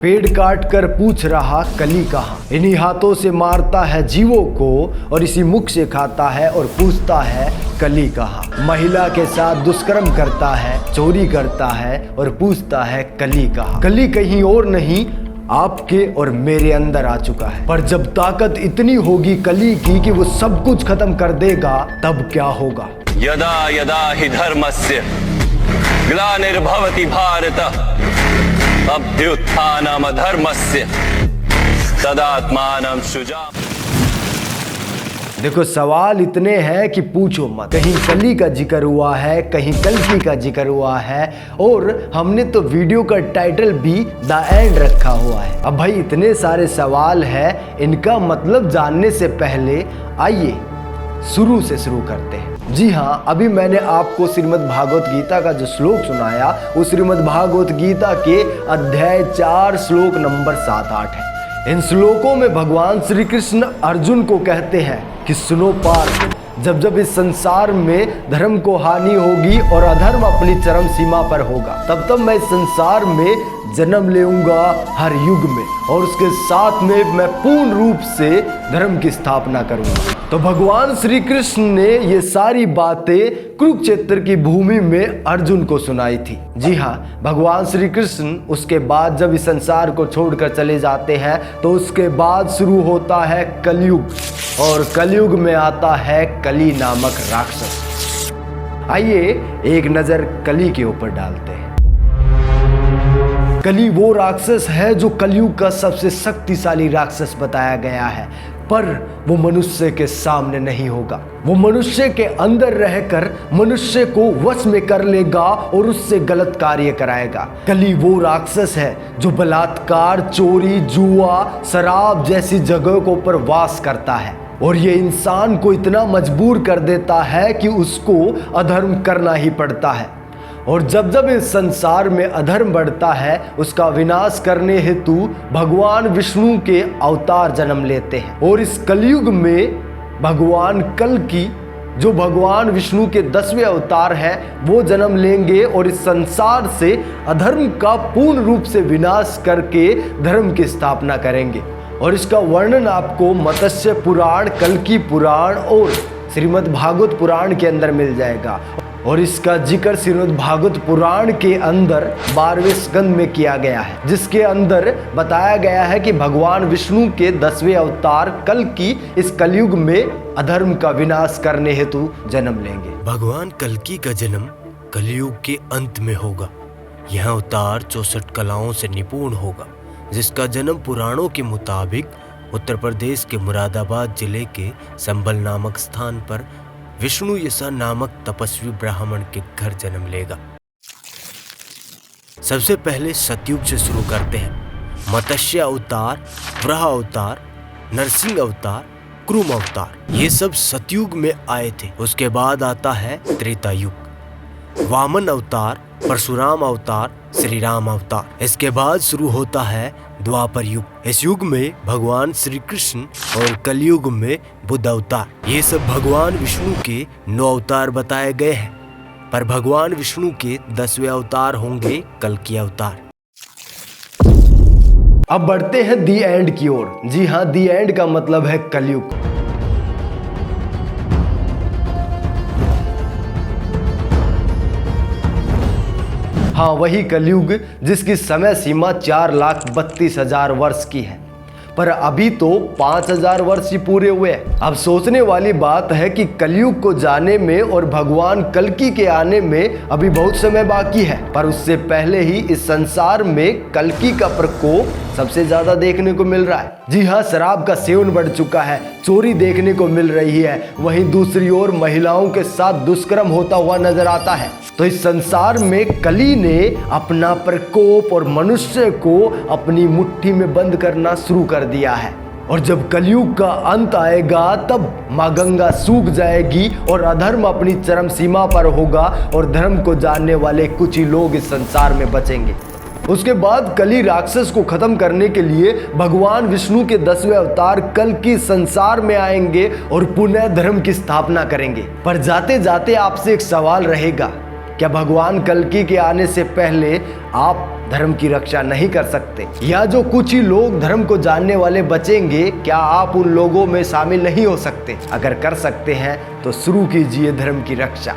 पेड़ काट कर पूछ रहा कली कहाँ, इन्हीं हाथों से मारता है जीवों को और इसी मुख से खाता है और पूछता है कली कहाँ। महिला के साथ दुष्कर्म करता है, चोरी करता है और पूछता है कली कहाँ। कली कहीं और नहीं आपके और मेरे अंदर आ चुका है। पर जब ताकत इतनी होगी कली की कि वो सब कुछ खत्म कर देगा, तब क्या होगा। यदा यदा हि धर्मस्य ग्लानिर्भवति भारत अभ्युत्थानम् अधर्मस्य तदात्मानं सृजामि। देखो, सवाल इतने हैं कि पूछो मत। कहीं कली का जिक्र हुआ है, कहीं कल्कि का जिक्र हुआ है और हमने तो वीडियो का टाइटल भी द एंड रखा हुआ है। अब भाई इतने सारे सवाल हैं, इनका मतलब जानने से पहले आइए शुरू से शुरू करते हैं। जी हाँ, अभी मैंने आपको श्रीमद् भागवत गीता का जो श्लोक सुनाया, वो श्रीमद् भागवत गीता के अध्याय 4 श्लोक नंबर 7-8 है। इन श्लोकों में भगवान श्री कृष्ण अर्जुन को कहते हैं कि सुनो पार्थ, जब जब इस संसार में धर्म को हानि होगी और अधर्म अपनी चरम सीमा पर होगा, तब तब मैं इस संसार में जन्म लेऊंगा हर युग में, और उसके साथ में मैं पूर्ण रूप से धर्म की स्थापना करूंगा। तो भगवान श्री कृष्ण ने ये सारी बातें कुरुक्षेत्र की भूमि में अर्जुन को सुनाई थी। जी हाँ, भगवान श्री कृष्ण उसके बाद जब इस संसार को छोड़कर चले जाते हैं, तो उसके बाद शुरू होता है कलयुग, और कलयुग में आता है कली नामक राक्षस। आइए एक नजर कली के ऊपर डालते हैं। कली वो राक्षस है जो कलयुग का सबसे शक्तिशाली राक्षस बताया गया है, पर वो मनुष्य के सामने नहीं होगा। वो मनुष्य के अंदर रहकर मनुष्य को वश में कर लेगा और उससे गलत कार्य कराएगा। कली वो राक्षस है जो बलात्कार, चोरी, जुआ, शराब जैसी जगहों के ऊपर वास करता है, और ये इंसान को इतना मजबूर कर देता है कि उसको अधर्म करना ही पड़ता है। और जब जब इस संसार में अधर्म बढ़ता है, उसका विनाश करने हेतु भगवान विष्णु के अवतार जन्म लेते हैं। और इस कलयुग में भगवान कल्कि, जो भगवान विष्णु के 10वें अवतार हैं, वो जन्म लेंगे और इस संसार से अधर्म का पूर्ण रूप से विनाश करके धर्म की स्थापना करेंगे। और इसका वर्णन आपको मत्स्य पुराण, कल्कि पुराण और श्रीमद् भागवत पुराण के अंदर मिल जाएगा। और इसका जिक्र श्रीमद् भागवत पुराण के अंदर 12वें स्कंद में किया गया है, जिसके अंदर बताया गया है कि भगवान विष्णु के 10वें अवतार कल्कि इस कलयुग में अधर्म का विनाश करने हेतु जन्म लेंगे। भगवान कल्कि का जन्म कलयुग के अंत में होगा। यह अवतार 64 कलाओं से निपुण होगा, जिसका जन्म पुराणों के मुताबिक उत्तर प्रदेश के मुरादाबाद जिले के संभल नामक स्थान पर विष्णु यसा नामक तपस्वी ब्राह्मण के घर जन्म लेगा। सबसे पहले सतयुग से शुरू करते हैं। मत्स्य अवतार, वराह अवतार, नरसिंह अवतार, कुरुम अवतार, ये सब सतयुग में आए थे। उसके बाद आता है त्रेता युग, वामन अवतार, परशुराम अवतार, श्री राम अवतार। इसके बाद शुरू होता है द्वापर युग। इस युग में भगवान श्री कृष्ण और कलयुग में बुद्ध अवतार। ये सब भगवान विष्णु के 9 अवतार बताए गए हैं, पर भगवान विष्णु के 10वें अवतार होंगे कल्कि अवतार। अब बढ़ते हैं दी एंड की ओर। जी हाँ, दी एंड का मतलब है कलयुग। हाँ, वही कलयुग जिसकी समय सीमा 4,32,000 वर्ष की है, पर अभी तो 5,000 वर्ष ही पूरे हुए हैं। अब सोचने वाली बात है कि कलयुग को जाने में और भगवान कल्कि के आने में अभी बहुत समय बाकी है, पर उससे पहले ही इस संसार में कल्कि का प्रकोप सबसे ज्यादा देखने को मिल रहा है। जी हाँ, शराब का सेवन बढ़ चुका है, चोरी देखने को मिल रही है, वहीं दूसरी ओर महिलाओं के साथ दुष्कर्म होता हुआ नजर आता है। तो इस संसार में कली ने अपना प्रकोप और मनुष्य को अपनी मुट्ठी में बंद करना शुरू कर दिया है। और जब कलयुग का अंत आएगा, तब माँ गंगा सूख जाएगी और अधर्म अपनी चरम सीमा पर होगा और धर्म को जानने वाले कुछ ही लोग इस संसार में बचेंगे। उसके बाद कली राक्षस को खत्म करने के लिए भगवान विष्णु के 10वें अवतार कल्कि संसार में आएंगे और पुनः धर्म की स्थापना करेंगे। पर जाते जाते आपसे एक सवाल रहेगा, क्या भगवान कल्कि के आने से पहले आप धर्म की रक्षा नहीं कर सकते, या जो कुछ ही लोग धर्म को जानने वाले बचेंगे, क्या आप उन लोगों में शामिल नहीं हो सकते? अगर कर सकते हैं तो शुरू कीजिए धर्म की रक्षा।